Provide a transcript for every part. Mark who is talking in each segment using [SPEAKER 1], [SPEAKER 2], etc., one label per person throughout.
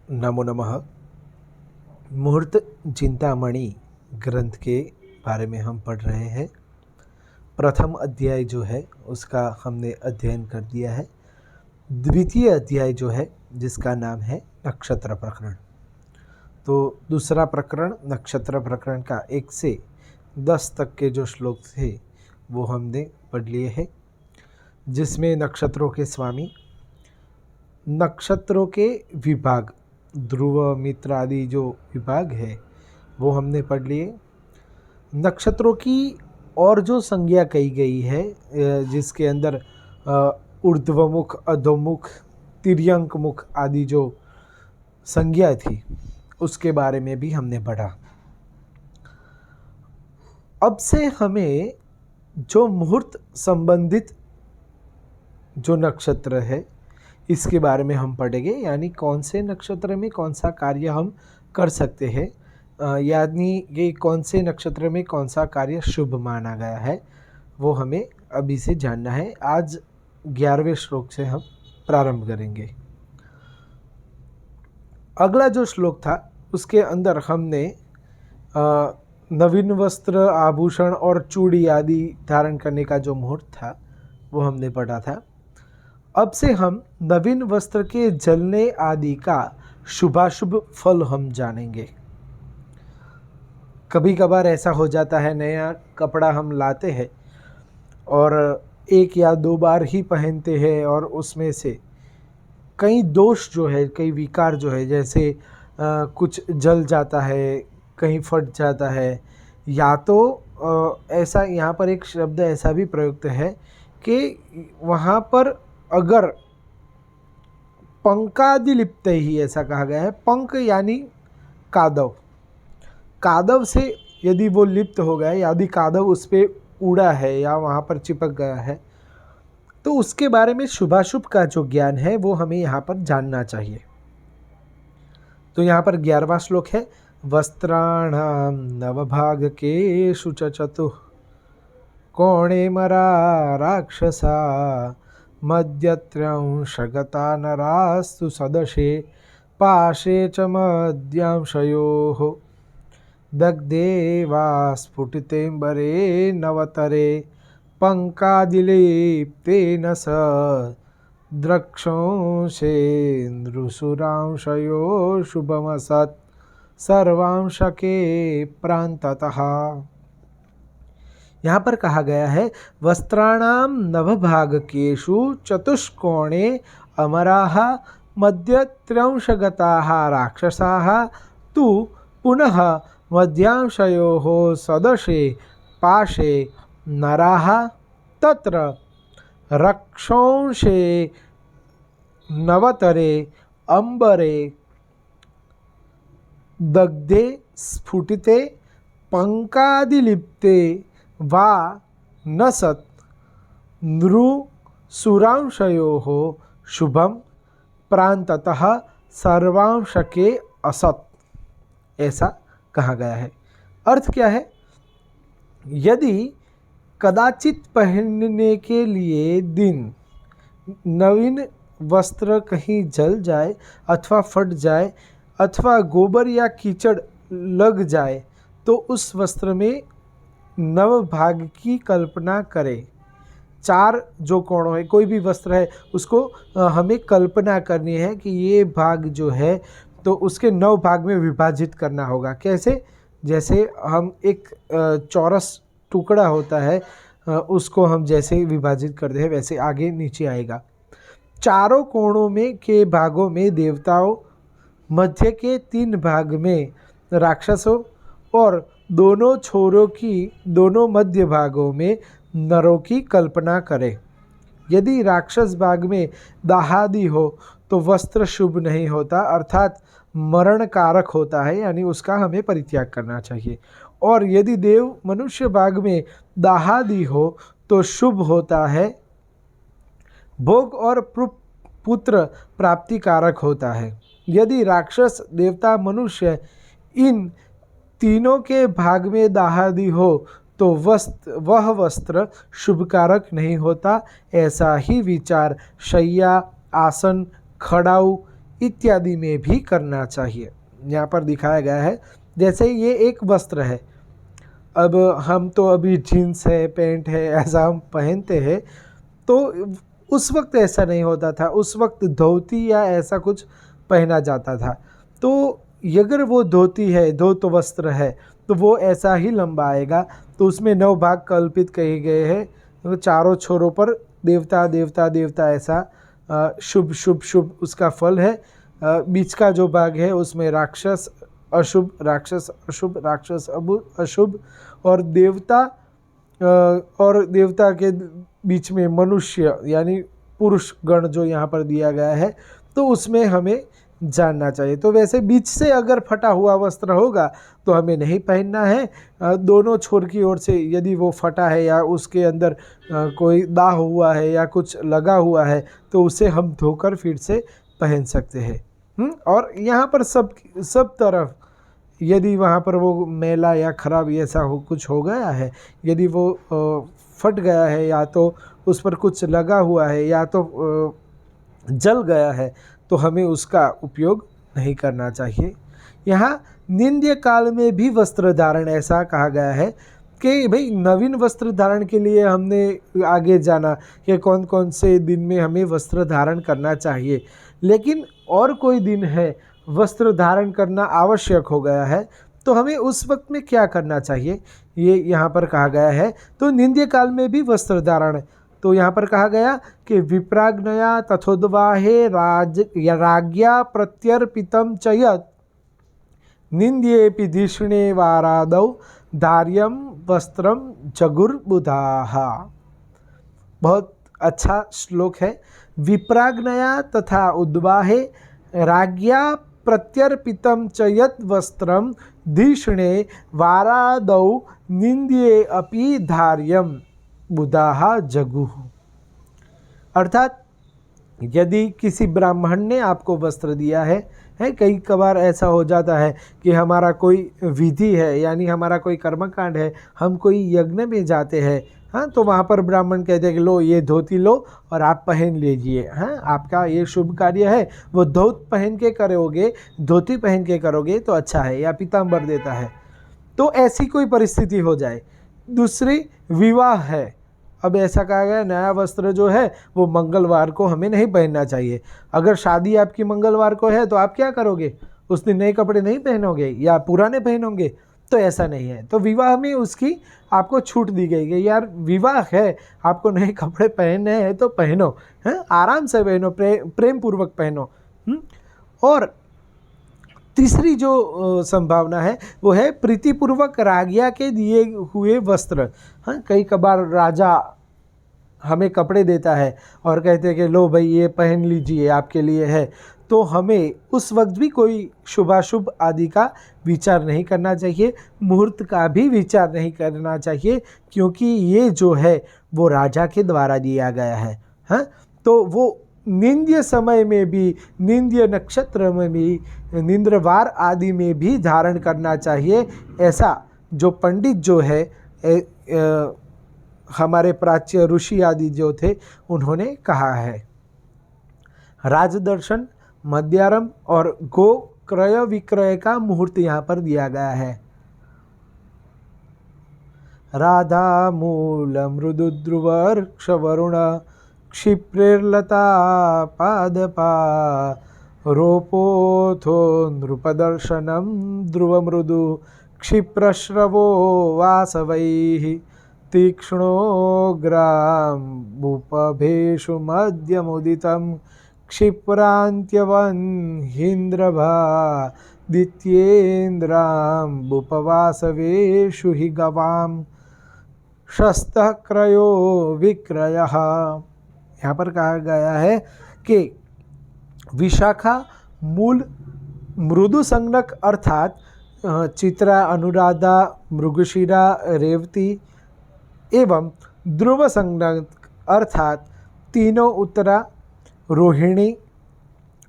[SPEAKER 1] नमो नमः। मुहूर्त चिंतामणि ग्रंथ के बारे में हम पढ़ रहे हैं। प्रथम अध्याय जो है उसका हमने अध्ययन कर दिया है। द्वितीय अध्याय जो है जिसका नाम है नक्षत्र प्रकरण। तो दूसरा प्रकरण नक्षत्र प्रकरण का 1 से 10 तक के जो श्लोक थे वो हमने पढ़ लिए हैं, जिसमें नक्षत्रों के स्वामी, नक्षत्रों के विभाग, ध्रुव, मित्र आदि जो विभाग है वो हमने पढ़ लिए। नक्षत्रों की और जो संज्ञा कही गई है, जिसके अंदर ऊर्ध्वमुख, अधोमुख, तिर्यंक मुख आदि जो संज्ञा थी उसके बारे में भी हमने पढ़ा। अब से हमें जो मुहूर्त संबंधित जो नक्षत्र है इसके बारे में हम पढ़ेंगे, यानी कौन से नक्षत्र में कौन सा कार्य हम कर सकते हैं, यानी ये कौन से नक्षत्र में कौन सा कार्य शुभ माना गया है वो हमें अभी से जानना है। आज 11वें श्लोक से हम प्रारंभ करेंगे। अगला जो श्लोक था उसके अंदर हमने नवीन वस्त्र, आभूषण और चूड़ी आदि धारण करने का जो मुहूर्त था वो हमने पढ़ा था। अब से हम नवीन वस्त्र के जलने आदि का शुभाशुभ फल हम जानेंगे। कभी कभार ऐसा हो जाता है, नया कपड़ा हम लाते हैं और 1 या 2 बार ही पहनते हैं और उसमें से कई दोष जो है, कई विकार जो है, जैसे कुछ जल जाता है, कहीं फट जाता है, या तो ऐसा यहाँ पर एक शब्द ऐसा भी प्रयुक्त है कि वहाँ पर अगर पंकादिलिप्त ही ऐसा कहा गया है। पंक यानी कादव, कादव से यदि वो लिप्त हो गया, यदि कादव उस पर उड़ा है या वहाँ पर चिपक गया है तो उसके बारे में शुभाशुभ का जो ज्ञान है वो हमें यहाँ पर जानना चाहिए। तो यहाँ पर 11वां श्लोक है, वस्त्राणां नवभागकेषु च चतुः कोणे मरा राक्षसा मध्यत्र्यंशगता नरास्तु सदशे पाशे च मध्यांशयोः दग्धे वा स्फुटितेऽम्बरे नवतरे पंकादिलीप्तेन स द्रक्षोंशेन्द्रुसुरांशयो शुभमसत् सर्वांशके प्रान्ततः। यहाँ पर कहा गया है, वस्त्राणाम नवभागकेषु चतुष्कोणे अमराः मध्यत्र्यंशगताः राक्षसाः तु पुनः मध्यांशयोः सदशे पाशे नराः तत्र रक्षोंशे नवतरे अंबरे दग्धे स्फुटिते पंकादिलिप्ते वा नसत् नृसुरांशयोः शुभम प्रान्ततः सर्वांशके असत्, ऐसा कहा गया है। अर्थ क्या है? यदि कदाचित पहनने के लिए दिन नवीन वस्त्र कहीं जल जाए अथवा फट जाए अथवा गोबर या कीचड़ लग जाए तो उस वस्त्र में नव भाग की कल्पना करें। 4 जो कोणों है, कोई भी वस्त्र है उसको हमें कल्पना करनी है कि ये भाग जो है तो उसके 9 भाग में विभाजित करना होगा। कैसे? जैसे हम एक चौरस टुकड़ा होता है, उसको हम जैसे विभाजित करते हैं वैसे आगे नीचे आएगा। चारों कोणों में के भागों में देवताओं, मध्य के 3 भाग में राक्षसों और दोनों छोरों की दोनों मध्य भागों में नरों की कल्पना करें। यदि राक्षस भाग में दाहादि हो तो वस्त्र शुभ नहीं होता, अर्थात मरण कारक होता है, यानी उसका हमें परित्याग करना चाहिए। और यदि देव मनुष्य भाग में दाहादि हो तो शुभ होता है, भोग और पुत्र प्राप्ति कारक होता है। यदि राक्षस, देवता, मनुष्य इन तीनों के भाग में दाहादि हो तो वह वस्त्र शुभकारक नहीं होता। ऐसा ही विचार शय्या, आसन, खड़ाऊ इत्यादि में भी करना चाहिए। यहाँ पर दिखाया गया है, जैसे ये एक वस्त्र है, अब हम तो अभी जीन्स है, पैंट है, ऐसा हम पहनते हैं, तो उस वक्त ऐसा नहीं होता था, उस वक्त धोती या ऐसा कुछ पहना जाता था। तो अगर वो धोती है, धोत वस्त्र है, तो वो ऐसा ही लंबा आएगा। तो उसमें 9 भाग कल्पित कहे गए हैं, तो चारों छोरों पर देवता देवता देवता ऐसा शुभ शुभ शुभ उसका फल है। बीच का जो भाग है उसमें राक्षस अशुभ, राक्षस अशुभ, राक्षस अशुभ, और देवता के बीच में मनुष्य यानी पुरुष गण जो यहाँ पर दिया गया है, तो उसमें हमें जानना चाहिए। तो वैसे बीच से अगर फटा हुआ वस्त्र होगा तो हमें नहीं पहनना है। दोनों छोर की ओर से यदि वो फटा है या उसके अंदर कोई दाग हुआ है या कुछ लगा हुआ है, तो उसे हम धोकर फिर से पहन सकते हैं। और यहाँ पर सब तरफ यदि वहाँ पर वो मैला या ख़राब ऐसा कुछ हो गया है, यदि वो फट गया है या तो उस पर कुछ लगा हुआ है या तो जल गया है, तो हमें उसका उपयोग नहीं करना चाहिए। यहाँ निंद्य काल में भी वस्त्र धारण ऐसा कहा गया है कि भाई नवीन वस्त्र धारण के लिए हमने आगे जाना कि कौन कौन से दिन में हमें वस्त्र धारण करना चाहिए, लेकिन और कोई दिन है वस्त्र धारण करना आवश्यक हो गया है, तो हमें उस वक्त में क्या करना चाहिए, ये यहाँ पर कहा गया है। तो निंद्य काल में भी वस्त्र धारण, तो यहाँ पर कहा गया कि विप्राग्नया तथोद्वाहे राज्ञा प्रत्यर्पितम च यत् निंद्येपि धिषणे वारादौ धार्यम वस्त्रम जगुर्बुधाः। बहुत अच्छा श्लोक है। विप्राग्नया तथा उद्वाहे राज्ञा प्रत्यर्पितम च यत् वस्त्रम धिषणे वारादौ निंद्ये अपि धार्यम बुधाः जगुः। अर्थात यदि किसी ब्राह्मण ने आपको वस्त्र दिया है, कई कबार ऐसा हो जाता है कि हमारा कोई विधि है यानी हमारा कोई कर्मकांड है, हम कोई यज्ञ में जाते हैं, हाँ, तो वहाँ पर ब्राह्मण कहते हैं कि लो ये धोती लो और आप पहन लीजिए, हाँ, आपका ये शुभ कार्य है, वो धोत पहन के करोगे, धोती पहन के करोगे तो अच्छा है, या पीताम्बर देता है। तो ऐसी कोई परिस्थिति हो जाए। दूसरी विवाह है, अब ऐसा कहा गया नया वस्त्र जो है वो मंगलवार को हमें नहीं पहनना चाहिए। अगर शादी आपकी मंगलवार को है तो आप क्या करोगे, उस दिन नए कपड़े नहीं पहनोगे या पुराने पहनोगे, तो ऐसा नहीं है। तो विवाह में उसकी आपको छूट दी गई कि यार विवाह है, आपको नए कपड़े पहनने हैं तो पहनो, हैं, आराम से पहनो, प्रेम पूर्वक पहनो। और तीसरी जो संभावना है वो है प्रीतिपूर्वक राज्ञा के दिए हुए वस्त्र। हाँ, कई कबार राजा हमें कपड़े देता है और कहते हैं कि लो भाई ये पहन लीजिए, आपके लिए है, तो हमें उस वक्त भी कोई शुभाशुभ आदि का विचार नहीं करना चाहिए, मुहूर्त का भी विचार नहीं करना चाहिए, क्योंकि ये जो है वो राजा के द्वारा दिया गया है। हाँ, तो वो निंद्य समय में भी, निंद्य नक्षत्र में भी, निंद्रवार आदि में भी धारण करना चाहिए, ऐसा जो पंडित जो है हमारे प्राच्य ऋषि आदि जो थे उन्होंने कहा है। राजदर्शन, मध्यारंभ और गो क्रय विक्रय का मुहूर्त यहाँ पर दिया गया है। राधा मूल मृदु ध्रुवर्क्ष वरुण क्षिप्रेर्लता पादपा रोपोथो नृपदर्शनम ध्रुव मृदु क्षिप्रश्रवो वासवैः तीक्ष्णो ग्राम्बुपभेषु मध्यमुदितं क्षिप्रान्त्यवन्हीन्द्रभा दित्येन्द्राम्बुपवासवेषु हि गवां शस्तः क्रयो विक्रयः। यहाँ पर कहा गया है कि विशाखा, मूल, मृदु संज्ञक अर्थात चित्रा, अनुराधा, मृगशिरा, रेवती एवं ध्रुव संज्ञक अर्थात तीनों उत्तरा, रोहिणी,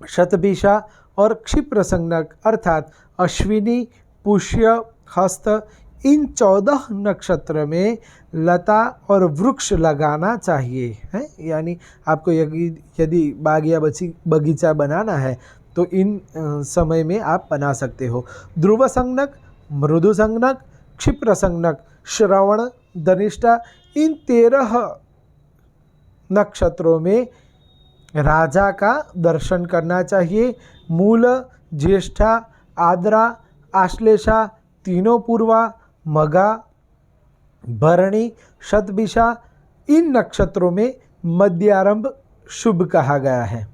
[SPEAKER 1] शतभिषा और क्षिप्र संज्ञक अर्थात अश्विनी, पुष्य, हस्त, इन 14 नक्षत्र में लता और वृक्ष लगाना चाहिए, है। यानी आपको यदि बाग या बगीचा बनाना है तो इन समय में आप बना सकते हो। ध्रुव संज्ञक, मृदु संज्ञक, क्षिप्र संज्ञक, श्रवण, धनिष्ठा, इन 13 नक्षत्रों में राजा का दर्शन करना चाहिए। मूल, ज्येष्ठा, आद्रा, आश्लेषा, तीनों पूर्वा, मघा, भरणी, शतभिषा, इन नक्षत्रों में मध्यारंभ शुभ कहा गया है।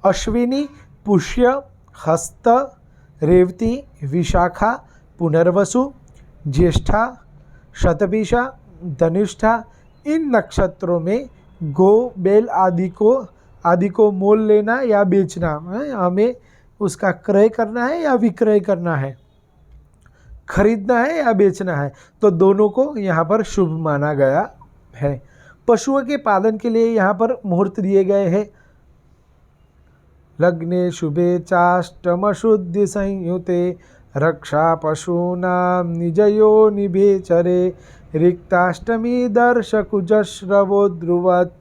[SPEAKER 1] अश्विनी, पुष्य, हस्त, रेवती, विशाखा, पुनर्वसु, ज्येष्ठा, शतभिषा, धनिष्ठा, इन नक्षत्रों में गो, बैल आदि को मोल लेना या बेचना है, हमें उसका क्रय करना है या विक्रय करना है, खरीदना है या बेचना है, तो दोनों को यहाँ पर शुभ माना गया है। पशुओं के पालन के लिए यहाँ पर मुहूर्त दिए गए हैं। लग्ने शुभे चाष्टम शुद्धि संयुते रक्षा पशूनां निजयो निभेचरे रिक्ताष्टमी दर्शकुजश्रवो ध्रुवत्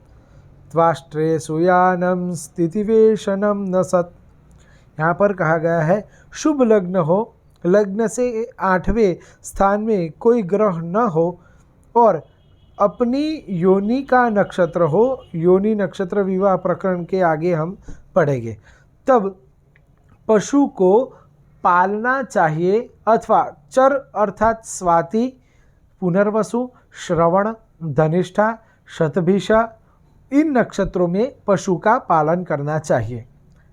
[SPEAKER 1] त्वाष्ट्रे सुयानम स्थितिवेशनम न सत्। यहाँ पर कहा गया है शुभ लग्न हो, लग्न से 8वें स्थान में कोई ग्रह न हो और अपनी योनि का नक्षत्र हो। योनि नक्षत्र विवाह प्रकरण के आगे हम पढ़ेंगे। तब पशु को पालना चाहिए अथवा चर अर्थात स्वाति, पुनर्वसु, श्रवण, धनिष्ठा, शतभिषा, इन नक्षत्रों में पशु का पालन करना चाहिए।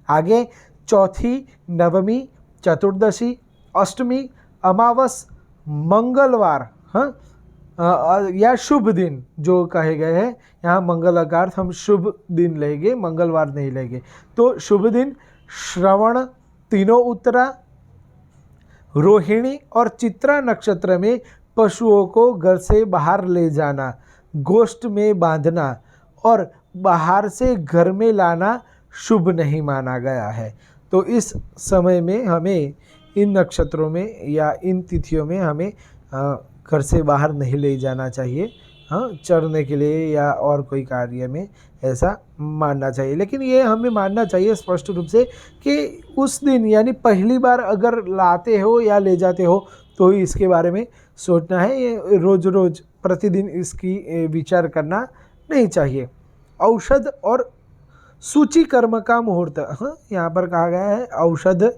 [SPEAKER 1] आगे चौथी, नवमी, चतुर्दशी, अष्टमी, अमावस, मंगलवार या शुभ दिन जो कहे गए हैं, यहाँ मंगल का अर्थ हम शुभ दिन लेंगे, मंगलवार नहीं लेंगे। तो शुभ दिन श्रवण, तीनों उत्तरा, रोहिणी और चित्रा नक्षत्र में पशुओं को घर से बाहर ले जाना, गोष्ठ में बांधना और बाहर से घर में लाना शुभ नहीं माना गया है। तो इस समय में हमें इन नक्षत्रों में या इन तिथियों में हमें घर से बाहर नहीं ले जाना चाहिए, चरने के लिए या और कोई कार्य में ऐसा मानना चाहिए। लेकिन ये हमें मानना चाहिए स्पष्ट रूप से कि उस दिन यानी पहली बार अगर लाते हो या ले जाते हो तो इसके बारे में सोचना है। ये रोज़ रोज़ प्रतिदिन इसकी विचार करना नहीं चाहिए। औषध और सूची कर्म का मुहूर्त, यहाँ पर कहा गया है औषध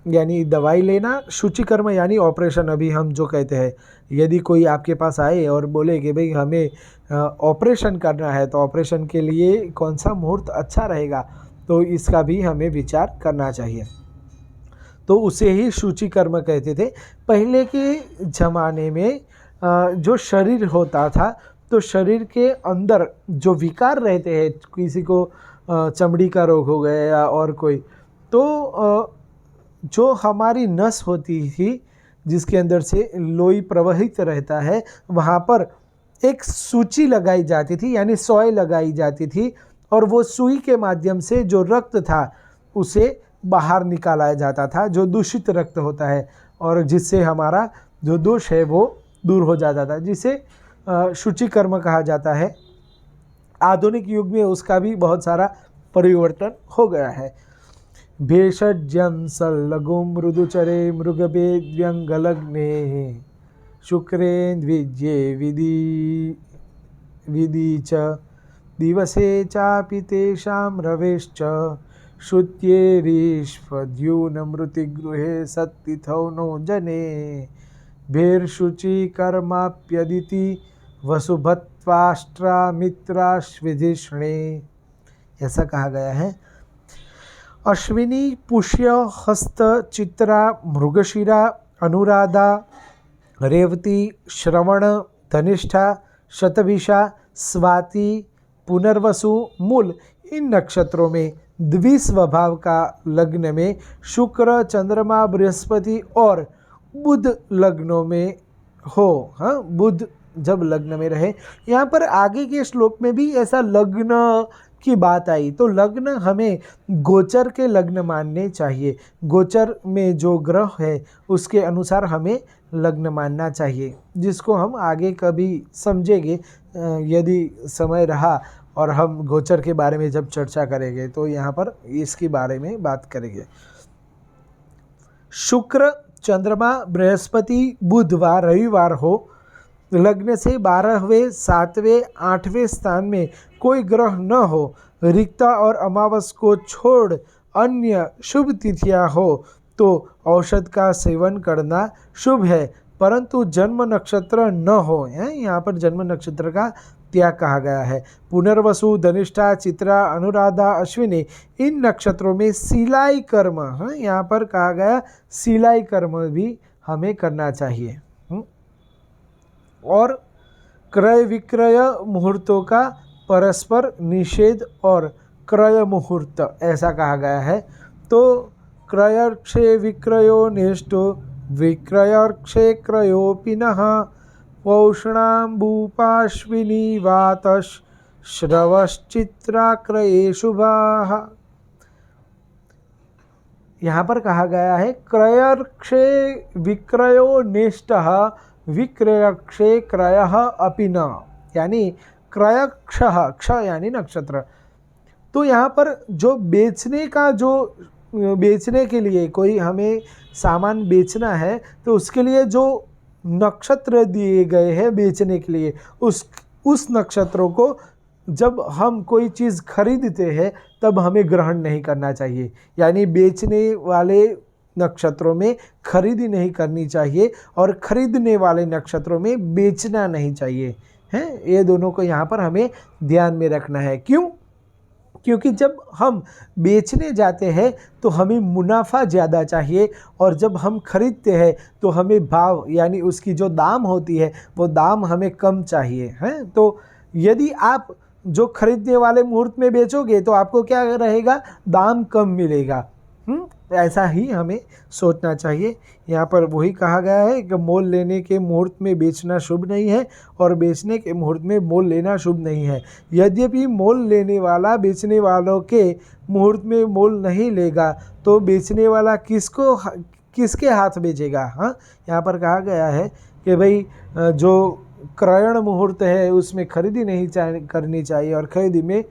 [SPEAKER 1] यानी दवाई लेना, सूची कर्म यानी ऑपरेशन। अभी हम जो कहते हैं, यदि कोई आपके पास आए और बोले कि भाई हमें ऑपरेशन करना है तो ऑपरेशन के लिए कौन सा मुहूर्त अच्छा रहेगा, तो इसका भी हमें विचार करना चाहिए। तो उसे ही सूची कर्म कहते थे। पहले के ज़माने में जो शरीर होता था तो शरीर के अंदर जो विकार रहते हैं, किसी को चमड़ी का रोग हो गया या और कोई, तो जो हमारी नस होती थी जिसके अंदर से लोई प्रवाहित रहता है, वहाँ पर एक सूची लगाई जाती थी यानी सोई लगाई जाती थी और वो सुई के माध्यम से जो रक्त था उसे बाहर निकाला जाता था, जो दूषित रक्त होता है और जिससे हमारा जो दोष है वो दूर हो जाता था, जिसे शुचि कर्म कहा जाता है। आधुनिक युग में उसका भी बहुत सारा परिवर्तन हो गया है। भेषज्यं सल्लघुं मृदुचरे मृगभेद्यंगलग्ने शुक्रेन्द्विज्ये विधि च दिवसे चापि तेषां रवेश्च श्रुत्येरीश्वद्यूनमृतिगृहे सत्तिथौ नो जने भेर्शुचि कर्माप्यदिति वसुभत्वाष्ट्रामित्राश्विधिष्णे। ऐसा कहा गया है। अश्विनी, पुष्य, हस्त, चित्रा, मृगशिरा, अनुराधा, रेवती, श्रवण, धनिष्ठा, शतभिषा, स्वाति, पुनर्वसु, मूल, इन नक्षत्रों में द्विस्वभाव का लग्न में शुक्र, चंद्रमा, बृहस्पति और बुध लग्नों में हो। बुध जब लग्न में रहे। यहाँ पर आगे के श्लोक में भी ऐसा लग्न की बात आई, तो लग्न हमें गोचर के लग्न मानने चाहिए। गोचर में जो ग्रह है उसके अनुसार हमें लग्न मानना चाहिए, जिसको हम आगे कभी समझेंगे यदि समय रहा और हम गोचर के बारे में जब चर्चा करेंगे तो यहाँ पर इसके बारे में बात करेंगे। शुक्र, चंद्रमा, बृहस्पति, बुधवार, रविवार हो, लग्न से 12वें, 7वें, 8वें स्थान में कोई ग्रह न हो, रिक्ता और अमावस को छोड़ अन्य शुभ तिथियां हो तो औषध का सेवन करना शुभ है, परंतु जन्म नक्षत्र न हो। यहाँ पर जन्म नक्षत्र का त्याग कहा गया है। पुनर्वसु, धनिष्ठा, चित्रा, अनुराधा, अश्विनी इन नक्षत्रों में सिलाई कर्म, यहाँ पर कहा गया सिलाई कर्म भी हमें करना चाहिए। और क्रय विक्रय मुहूर्तों का परस्पर निषेध और क्रय मुहूर्त ऐसा कहा गया है। तो क्रयर्क्षे विक्रयो नेष्टो विक्रयर्क्षे क्रयोपि नः पौषणाम्बुपाश्विनी वातः श्रवश्चित्राक्रये शुभाः। यहाँ पर कहा गया है क्रयर्क्षे विक्रयो नेष्टः विक्रयक्षे क्रयः अपि न, यानी क्रयक्ष, क्ष यानी नक्षत्र। तो यहाँ पर जो बेचने का, जो बेचने के लिए कोई हमें सामान बेचना है तो उसके लिए जो नक्षत्र दिए गए हैं बेचने के लिए, उस नक्षत्रों को जब हम कोई चीज़ खरीदते हैं तब हमें ग्रहण नहीं करना चाहिए। यानी बेचने वाले नक्षत्रों में खरीदी नहीं करनी चाहिए और खरीदने वाले नक्षत्रों में बेचना नहीं चाहिए, हैं। ये दोनों को यहाँ पर हमें ध्यान में रखना है। क्यों? क्योंकि जब हम बेचने जाते हैं तो हमें मुनाफा ज़्यादा चाहिए और जब हम खरीदते हैं तो हमें भाव यानी उसकी जो दाम होती है वो दाम हमें कम चाहिए, हैं। तो यदि आप जो खरीदने वाले मुहूर्त में बेचोगे तो आपको क्या रहेगा, दाम कम मिलेगा। ऐसा ही हमें सोचना चाहिए। यहाँ पर वही कहा गया है कि मोल लेने के मुहूर्त में बेचना शुभ नहीं है और बेचने के मुहूर्त में मोल लेना शुभ नहीं है। यद्यपि मोल लेने वाला बेचने वालों के मुहूर्त में मोल नहीं लेगा तो बेचने वाला किसके हाथ बेचेगा। हाँ, यहाँ पर कहा गया है कि भाई जो क्रयण मुहूर्त है उसमें खरीदी नहीं करनी चाहिए और खरीदी में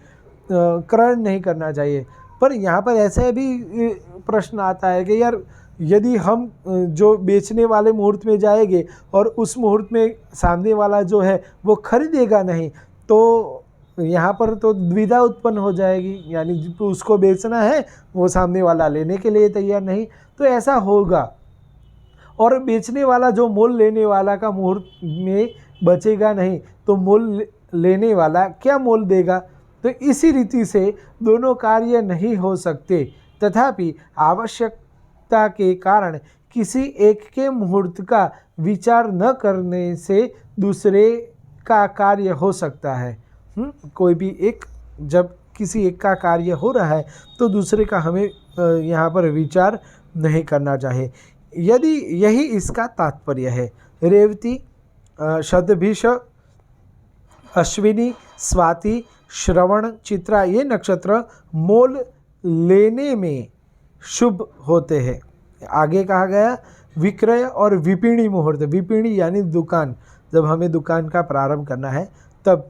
[SPEAKER 1] क्रयण नहीं करना चाहिए। पर यहाँ पर ऐसा भी प्रश्न आता है कि यार यदि हम जो बेचने वाले मुहूर्त में जाएंगे और उस मुहूर्त में सामने वाला जो है वो खरीदेगा नहीं तो यहाँ पर तो द्विधा उत्पन्न हो जाएगी, यानी उसको बेचना है वो सामने वाला लेने के लिए तैयार नहीं, तो ऐसा होगा। और बेचने वाला जो मोल लेने वाला का मुहूर्त में बचेगा नहीं तो मोल लेने वाला क्या मोल देगा। तो इसी रीति से दोनों कार्य नहीं हो सकते। तथापि आवश्यकता के कारण किसी एक के मुहूर्त का विचार न करने से दूसरे का कार्य हो सकता है। कोई भी एक, जब किसी एक का कार्य हो रहा है तो दूसरे का हमें यहाँ पर विचार नहीं करना चाहिए। यदि यही इसका तात्पर्य है। रेवती, शतभिष, अश्विनी, स्वाति, श्रवण, चित्रा ये नक्षत्र मोल लेने में शुभ होते हैं। आगे कहा गया विक्रय और विपणी मुहूर्त। विपणी यानी दुकान, जब हमें दुकान का प्रारंभ करना है तब।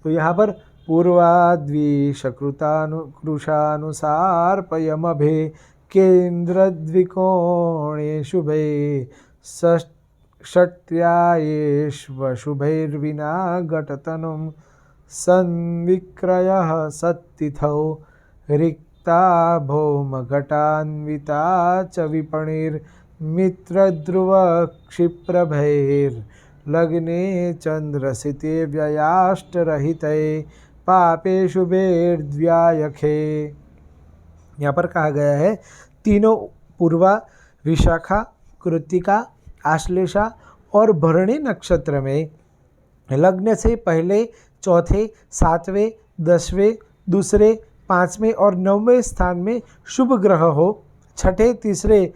[SPEAKER 1] तो यहाँ पर पूर्वाद्विषकृतानुसार्पयमभे केन्द्रद्विकोणे शुभे षट्र्यायेष्वशुभैर्विना घटतनुं संविक्रयः सत्तिथौ रिक्ता भौमघटान्विता च विपणिर्मित्रध्रुवक्षिप्रभैर्लग्ने चन्द्रसिते व्ययाष्टरहिते पापे शुभेर्द्व्यायखे। यहाँ पर कहा गया है तीनों पूर्वा, विशाखा, कृत्तिका, आश्लेषा और भरणी नक्षत्र में लग्न से पहले, चौथे, सातवें, 10वें, दूसरे, 5वें और 9वें स्थान में शुभ ग्रह हो, छठे, तीसरे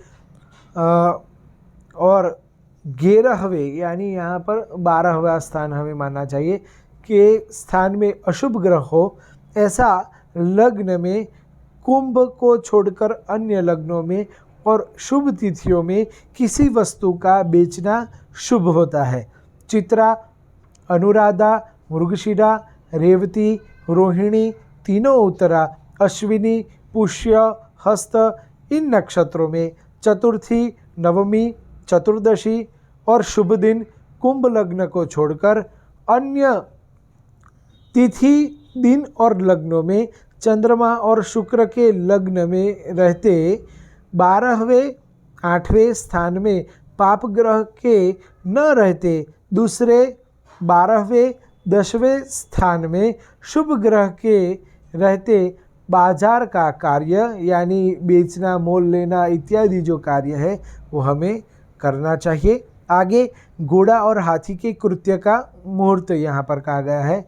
[SPEAKER 1] और 11वें यानी यहाँ पर 12वां स्थान हमें मानना चाहिए के स्थान में अशुभ ग्रह हो, ऐसा लग्न में कुंभ को छोड़कर अन्य लग्नों में और शुभ तिथियों में किसी वस्तु का बेचना शुभ होता है। चित्रा, अनुराधा, मृगशिरा, रेवती, रोहिणी तीनों उत्तरा, अश्विनी, पुष्य, हस्त इन नक्षत्रों में चतुर्थी, नवमी, चतुर्दशी और शुभ दिन कुंभ लग्न को छोड़कर अन्य तिथि दिन और लग्नों में चंद्रमा और शुक्र के लग्न में रहते 12वें 8वें स्थान में पाप ग्रह के न रहते दूसरे 12वें 10वें स्थान में शुभ ग्रह के रहते बाजार का कार्य यानी बेचना, मोल लेना इत्यादि जो कार्य है वो हमें करना चाहिए। आगे घोड़ा और हाथी के कृत्य का मुहूर्त यहाँ पर कहा गया है।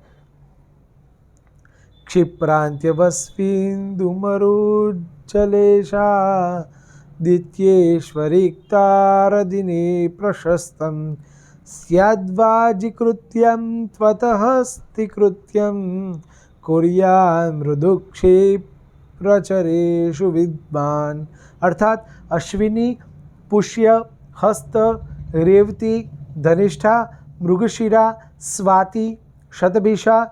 [SPEAKER 1] क्षिप्रान्त्यवस्विन्दुमरुज्जलेशा द्वितीयेश्वरिक्तारदिने प्रशस्तं स्याद्वाजिकृत्यं त्वतः स्थिकृत्यं कुर्यान् मृदुक्षेप्रचरेषु विद्वान्। अर्थात अश्विनी, पुष्य, हस्त, रेवती, धनिष्ठा, मृगशिरा, स्वाति, शतभिषा,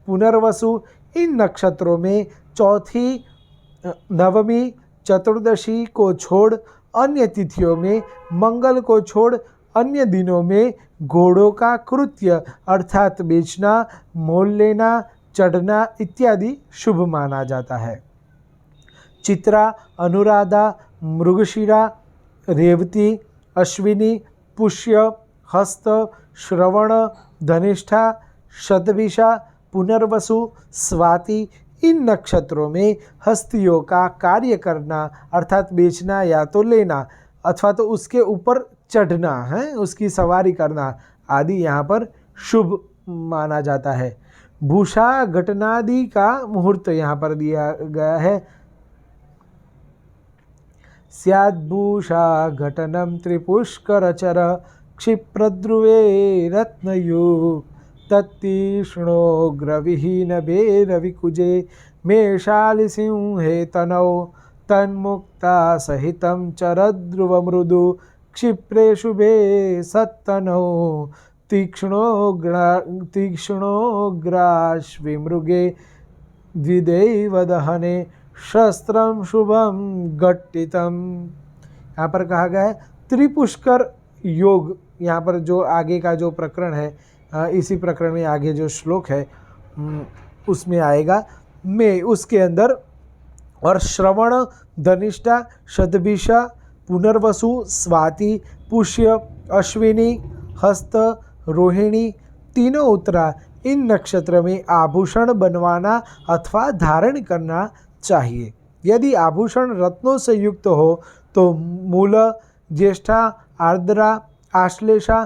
[SPEAKER 1] पुनर्वसु इन नक्षत्रों में चौथी, नवमी, चतुर्दशी को छोड़ अन्य तिथियों में, मंगल को छोड़ अन्य दिनों में घोड़ों का कृत्य अर्थात बेचना, मोल लेना, चढ़ना इत्यादि शुभ माना जाता है। चित्रा, अनुराधा, मृगशिरा, रेवती, अश्विनी, पुष्य, हस्त, श्रवण, धनिष्ठा, शतभिषा, पुनर्वसु, स्वाति इन नक्षत्रों में हस्तियों का कार्य करना अर्थात बेचना या तो लेना अथवा तो उसके ऊपर चढ़ना है, उसकी सवारी करना आदि यहाँ पर शुभ माना जाता है। भूषा घटनादि का मुहूर्त यहाँ पर दिया गया है। स्याद्भूषा घटनम त्रिपुष्करचर क्षिप्रध्रुवे रत्नयुग तत्तीक्ष्णोग्रविहीन भैरविकुजे मेषालिसिंहे तनौ तन्मुक्ता सहितं चरध्रुवमृदु क्षिप्रे शुभे सत्तनौ तीक्ष्णोग्राश्विमृगे द्विदैवदहने शस्त्रं शुभम घट्टितम। यहाँ पर कहा गया है त्रिपुष्कर योग। यहाँ पर जो आगे का जो प्रकरण है इसी प्रकरण में आगे जो श्लोक है उसमें आएगा में उसके अंदर और श्रवण, धनिष्ठा, शतभिषा, पुनर्वसु, स्वाति, पुष्य, अश्विनी, हस्त, रोहिणी तीनों उत्तरा इन नक्षत्र में आभूषण बनवाना अथवा धारण करना चाहिए। यदि आभूषण रत्नों से युक्त हो तो मूल, ज्येष्ठा, आर्द्रा, आश्लेषा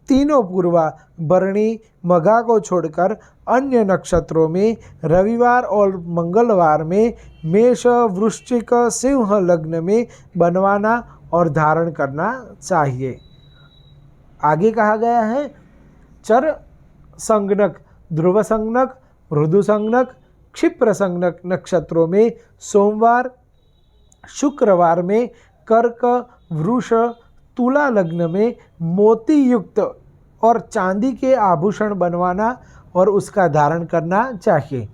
[SPEAKER 1] तीनों पूर्वा, भरणी, मघा को छोड़कर अन्य नक्षत्रों में रविवार और मंगलवार में मेष, वृश्चिक, सिंह लग्न में बनवाना और धारण करना चाहिए। आगे कहा गया है चर संगनक, ध्रुव संगनक, मृदु संगनक, क्षिप्र संगनक नक्षत्रों में सोमवार, शुक्रवार में कर्क, वृष, तुला लग्न में मोती युक्त और चांदी के आभूषण बनवाना और उसका धारण करना चाहिए।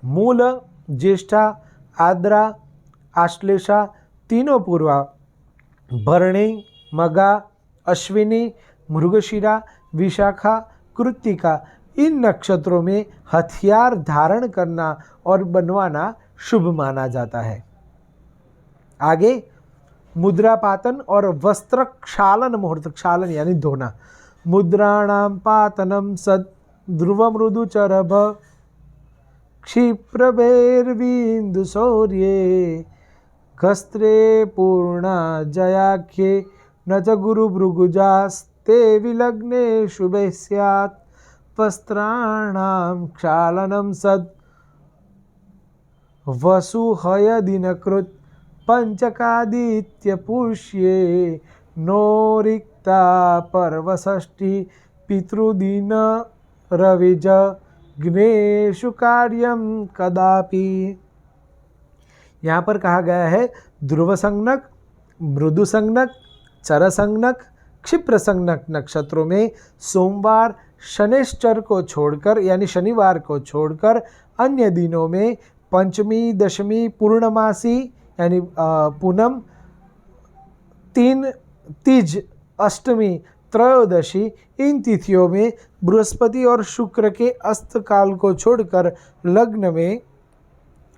[SPEAKER 1] मूल, ज्येष्ठा, आद्रा, आश्लेषा तीनों पूर्वा, भरणी, मघा, अश्विनी, मृगशिरा, विशाखा, कृत्तिका इन नक्षत्रों में हथियार धारण करना और बनवाना शुभ माना जाता है। आगे मुद्रापातन और वस्त्र क्षालन मुहूर्त। क्षालन यानी धोना। मुद्राणाम पातनम सद ध्रुवमृदुचरभ क्षिप्रभैर्विन्दु शौर्ये गस्त्रे पूर्णा जयाख्ये न च गुरुभृगुजास्ते विलग्ने शुभे स्यात् वस्त्राणां क्षालनं सद वसुहयदिनकृत् पंचकादित्य पुष्ये नो रिक्ता पर्वषष्ठी पितृदिन रविज ग्नेषु कार्यम कदापि। यहाँ पर कहा गया है ध्रुव संगनक, मृदु संगनक, चर संगनक, क्षिप्र संज्ञक नक्षत्रों में सोमवार, शनिश्चर को छोड़कर यानी शनिवार को छोड़कर अन्य दिनों में पंचमी, दशमी, पूर्णमासी यानी पूनम, तीज, अष्टमी, त्रयोदशी, इन तिथियों में बृहस्पति और शुक्र के अस्त काल को छोड़कर लग्न में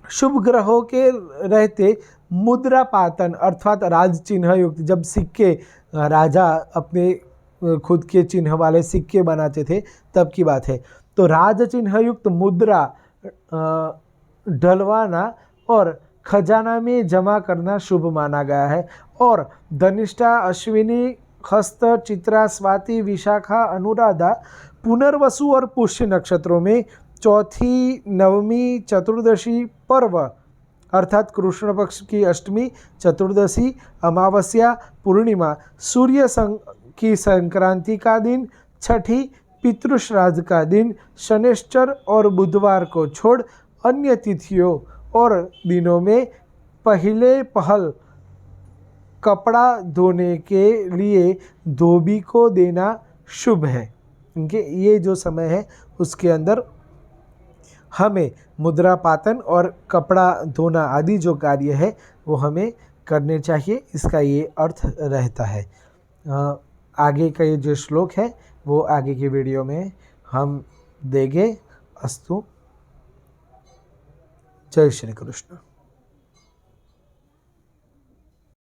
[SPEAKER 1] शुभ ग्रहों के रहते मुद्रा पातन अर्थात राज चिन्ह युक्त, जब सिक्के राजा अपने खुद के चिन्ह वाले सिक्के बनाते थे तब की बात है, तो राज चिन्ह युक्त मुद्रा डलवाना और खजाना में जमा करना शुभ माना गया है। और धनिष्ठा, अश्विनी, हस्त, चित्रा, स्वाति, विशाखा, अनुराधा, पुनर्वसु और पुष्य नक्षत्रों में चौथी, नवमी, चतुर्दशी पर्व अर्थात कृष्ण पक्ष की अष्टमी, चतुर्दशी, अमावस्या, पूर्णिमा, सूर्य की संक्रांति का दिन, छठी, पितृश्राद्ध का दिन, शनिश्चर और बुधवार को छोड़ अन्य तिथियों और दिनों में पहल कपड़ा धोने के लिए धोबी को देना शुभ है। इनके ये जो समय है उसके अंदर हमें मुद्रा पातन और कपड़ा धोना आदि जो कार्य है वो हमें करने चाहिए, इसका ये अर्थ रहता है। आगे का ये जो श्लोक है वो आगे की वीडियो में हम देंगे। अस्तु। जय श्री कृष्ण।